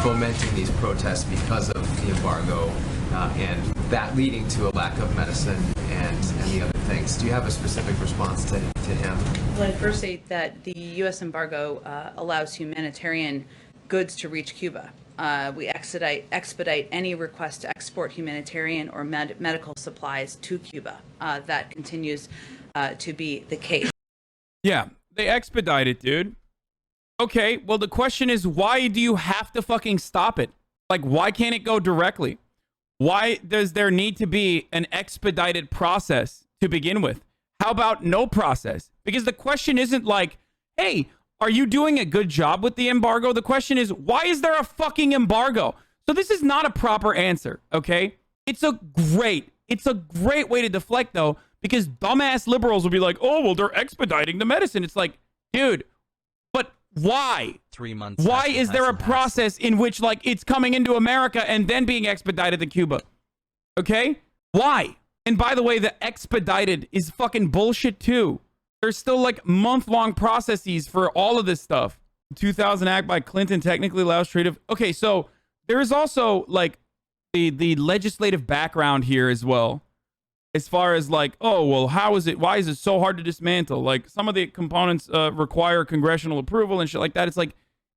fomenting these protests because of the embargo and that leading to a lack of medicine and the other things. Do you have a specific response to him? Well, I'd first say that the U.S. embargo allows humanitarian goods to reach Cuba. We expedite any request to export humanitarian or medical supplies to Cuba. That continues to be the case. Yeah, they expedite it, dude. Okay, well, the question is, why do you have to fucking stop it? Like, why can't it go directly? Why does there need to be an expedited process to begin with? How about no process? Because the question isn't like, hey, are you doing a good job with the embargo? The question is, why is there a fucking embargo? So this is not a proper answer, okay? It's a great way to deflect, though, because dumbass liberals will be like, oh, well, they're expediting the medicine. It's like, dude, but why? 3 months. Why is there a process in which, like, it's coming into America and then being expedited to Cuba? Okay? Why? And by the way, the expedited is fucking bullshit, too. There's still, like, month-long processes for all of this stuff. 2000 act by Clinton technically allows trade of... Okay, so there is also, like, the legislative background here as well. As far as, like, oh, well, why is it so hard to dismantle? Like, some of the components require congressional approval and shit like that. It's like,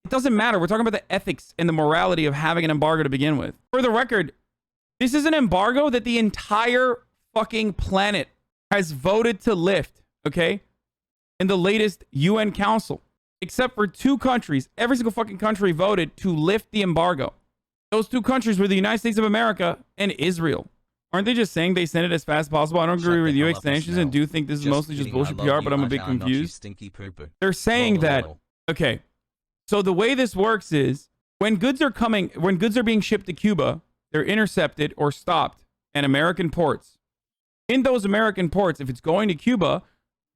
it doesn't matter. We're talking about the ethics and the morality of having an embargo to begin with. For the record, this is an embargo that the entire fucking planet has voted to lift, okay? In the latest UN Council. Except for 2 countries. Every single fucking country voted to lift the embargo. Those 2 countries were the United States of America and Israel. Aren't they just saying they send it as fast as possible? I don't agree with you sanctions and do think this is mostly just bullshit PR, but I'm a bit confused. They're saying that, okay, so the way this works is when goods are being shipped to Cuba, they're intercepted or stopped at American ports. In those American ports, if it's going to Cuba,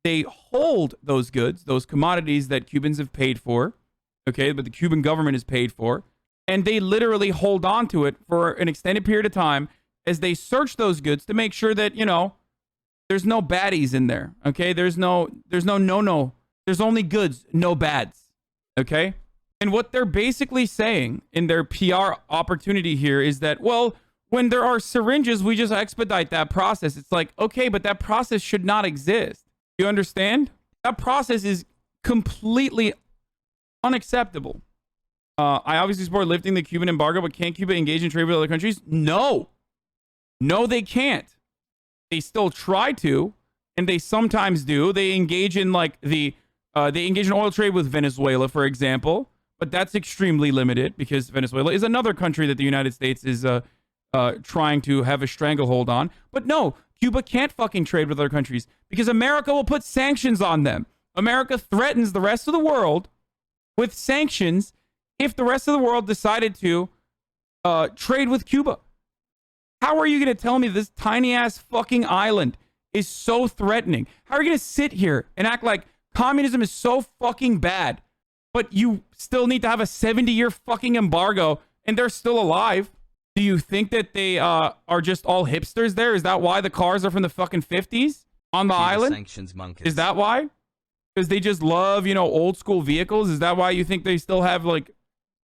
they hold those goods, those commodities that Cubans have paid for, okay, but the Cuban government has paid for, and they literally hold on to it for an extended period of time as they search those goods to make sure that, you know, there's no baddies in there, okay? There's no. There's only goods, no bads, okay? And what they're basically saying in their PR opportunity here is that, well, when there are syringes, we just expedite that process. It's like, okay, but that process should not exist. You understand? That process is completely unacceptable. I obviously support lifting the Cuban embargo, but can Cuba engage in trade with other countries? No. No, they can't. They still try to, and they sometimes do. They engage in they engage in oil trade with Venezuela, for example, but that's extremely limited because Venezuela is another country that the United States is trying to have a stranglehold on. But no, Cuba can't fucking trade with other countries because America will put sanctions on them. America threatens the rest of the world with sanctions if the rest of the world decided to trade with Cuba. How are you going to tell me this tiny ass fucking island is so threatening? How are you going to sit here and act like communism is so fucking bad, but you still need to have a 70-year fucking embargo and they're still alive? Do you think that they are just all hipsters there? Is that why the cars are from the fucking 50s on the island? Sanctions monkeys. Is that why? Because they just love, you know, old school vehicles? Is that why you think they still have, like,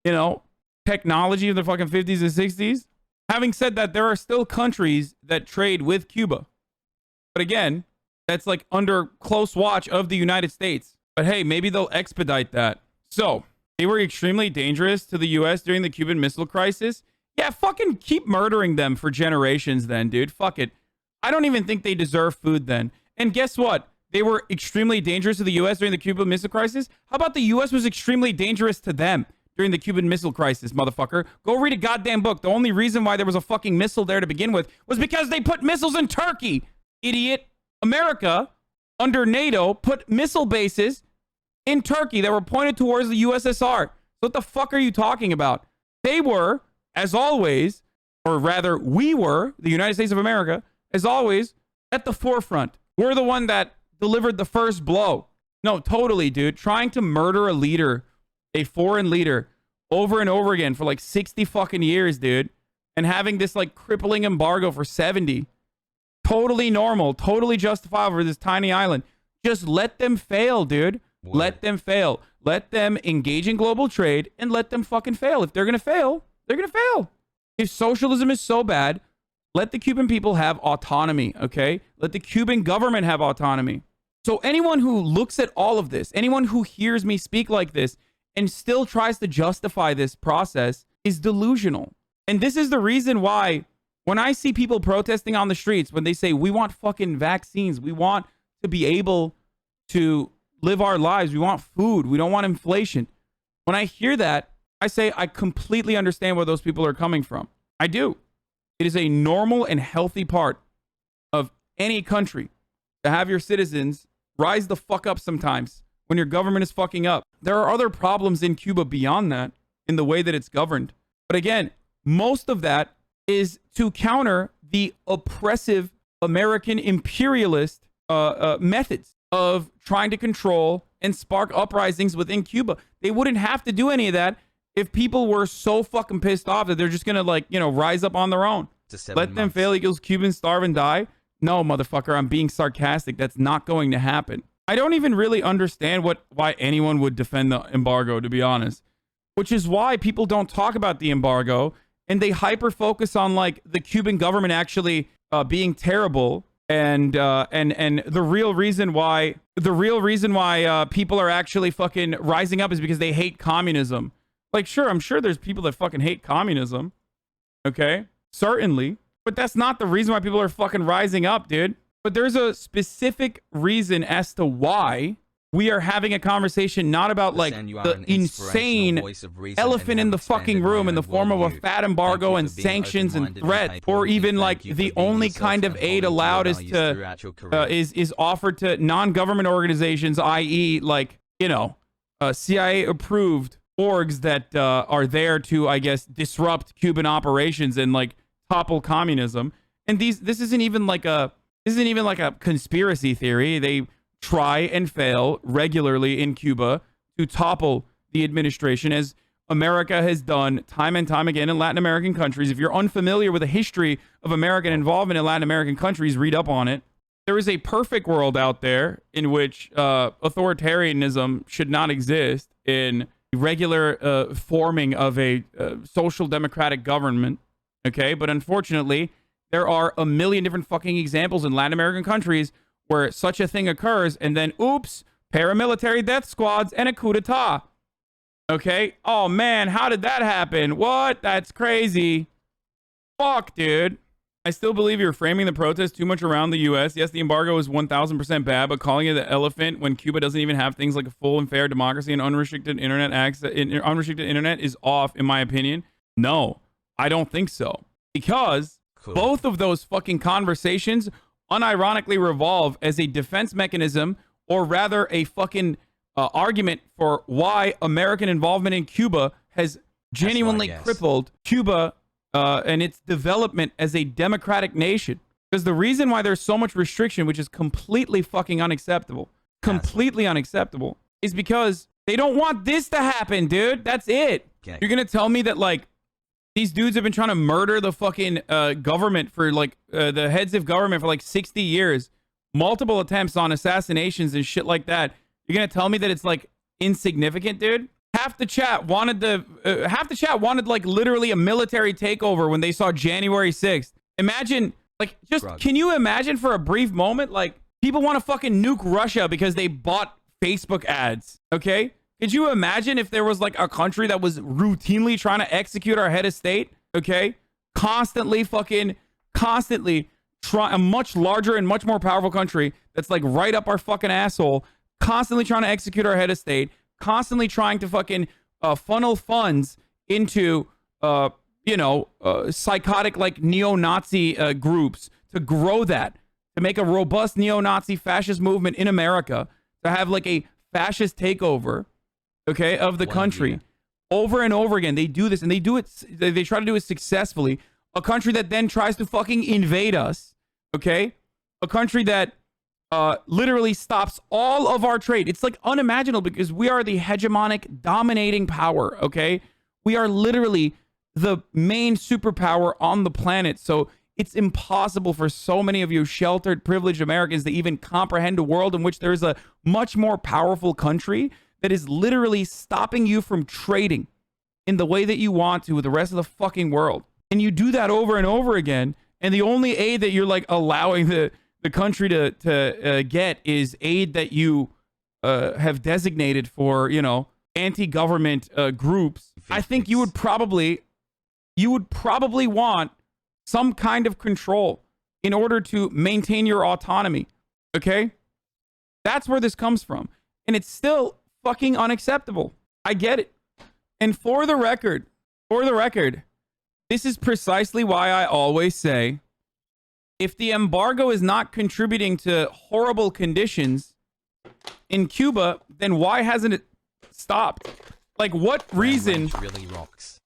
you know, technology of the fucking 50s and 60s? Having said that, there are still countries that trade with Cuba. But again, that's like under close watch of the United States. But hey, maybe they'll expedite that. So, they were extremely dangerous to the U.S. during the Cuban Missile Crisis. Yeah, fucking keep murdering them for generations then, dude. Fuck it. I don't even think they deserve food then. And guess what? They were extremely dangerous to the U.S. during the Cuban Missile Crisis. How about the U.S. was extremely dangerous to them during the Cuban Missile Crisis, motherfucker? Go read a goddamn book. The only reason why there was a fucking missile there to begin with was because they put missiles in Turkey, idiot. America, under NATO, put missile bases in Turkey that were pointed towards the USSR. So what the fuck are you talking about? They were, as always, or rather, we were, the United States of America, as always, at the forefront. We're the one that delivered the first blow. No, totally, dude. Trying to murder a leader, a foreign leader, over and over again for like 60 fucking years, dude. And having this like crippling embargo for 70. Totally normal, totally justifiable for this tiny island. Just let them fail, dude. Let them fail. Let them engage in global trade and let them fucking fail. If they're going to fail, they're going to fail. If socialism is so bad, let the Cuban people have autonomy, okay? Let the Cuban government have autonomy. So anyone who looks at all of this, anyone who hears me speak like this and still tries to justify this process is delusional. And this is the reason why when I see people protesting on the streets, when they say, we want fucking vaccines, we want to be able to live our lives, we want food, we don't want inflation. When I hear that, I say I completely understand where those people are coming from. I do. It is a normal and healthy part of any country to have your citizens rise the fuck up sometimes when your government is fucking up. There are other problems in Cuba beyond that in the way that it's governed. But again, most of that is to counter the oppressive American imperialist methods of trying to control and spark uprisings within Cuba. They wouldn't have to do any of that if people were so fucking pissed off that they're just going to, like, you know, rise up on their own. Let them fail equals Cubans starve and die. No, motherfucker, I'm being sarcastic. That's not going to happen. I don't even really understand why anyone would defend the embargo, to be honest, which is why people don't talk about the embargo and they hyper focus on like the Cuban government actually being terrible. And the real reason why people are actually fucking rising up is because they hate communism. Like, sure, I'm sure there's people that fucking hate communism. Okay, certainly. But that's not the reason why people are fucking rising up, dude. But there's a specific reason as to why we are having a conversation not about like the insane elephant in the fucking room in the form of a fat embargo and sanctions and threats, or even like the only kind of aid allowed is to is offered to non-government organizations, i.e. like, you know, CIA approved orgs that are there to, I guess, disrupt Cuban operations and like topple communism. And this isn't even like a conspiracy theory. They try and fail regularly in Cuba to topple the administration, as America has done time and time again in Latin American countries. If you're unfamiliar with the history of American involvement in Latin American countries, read up on it. There is a perfect world out there in which authoritarianism should not exist in regular forming of a social democratic government. Okay, but unfortunately, there are a million different fucking examples in Latin American countries where such a thing occurs, and then, oops, paramilitary death squads and a coup d'etat. Okay? Oh, man, how did that happen? What? That's crazy. Fuck, dude. I still believe you're framing the protest too much around the U.S. Yes, the embargo is 1,000% bad, but calling it the elephant when Cuba doesn't even have things like a full and fair democracy and unrestricted internet access, unrestricted internet is off, in my opinion. No, I don't think so. Because both of those fucking conversations unironically revolve as a defense mechanism, or rather a fucking argument for why American involvement in Cuba has genuinely crippled Cuba and its development as a democratic nation. Because the reason why there's so much restriction, which is completely fucking unacceptable, unacceptable, is because they don't want this to happen, dude. That's it. Okay. You're going to tell me that, like, these dudes have been trying to murder the fucking government for like the heads of government for like 60 years, multiple attempts on assassinations and shit like that. You're gonna tell me that it's like insignificant, dude? Half the chat wanted like literally a military takeover when they saw January 6th. Imagine, like, just can you imagine for a brief moment, like, people want to fucking nuke Russia because they bought Facebook ads? Okay. Could you imagine if there was like a country that was routinely trying to execute our head of state? Okay. Constantly try a much larger and much more powerful country that's like right up our fucking asshole, constantly trying to execute our head of state, constantly trying to fucking funnel funds into, psychotic like neo-Nazi groups to grow that, to make a robust neo-Nazi fascist movement in America, to have like a fascist takeover. Okay, of the country over and over again. They do this, and they try to do it successfully. A country that then tries to fucking invade us. Okay, a country that literally stops all of our trade. It's like unimaginable because we are the hegemonic dominating power. Okay, we are literally the main superpower on the planet. So It's impossible for so many of you sheltered, privileged Americans to even comprehend a world in which there is a much more powerful country that is literally stopping you from trading in the way that you want to with the rest of the fucking world. And you do that over and over again. And the only aid that you're like allowing the country to get is aid that you have designated for, you know, anti-government groups. I think you would probably want some kind of control in order to maintain your autonomy. Okay? That's where this comes from. And it's still fucking unacceptable. I get it. And for the record, this is precisely why I always say, if the embargo is not contributing to horrible conditions in Cuba, then why hasn't it stopped? Like, what reason really rocks.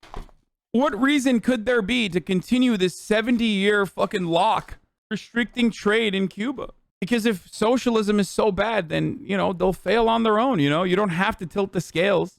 What reason could there be to continue this 70-year fucking lock restricting trade in Cuba? Because if socialism is so bad, then, you know, they'll fail on their own, you know? You don't have to tilt the scales.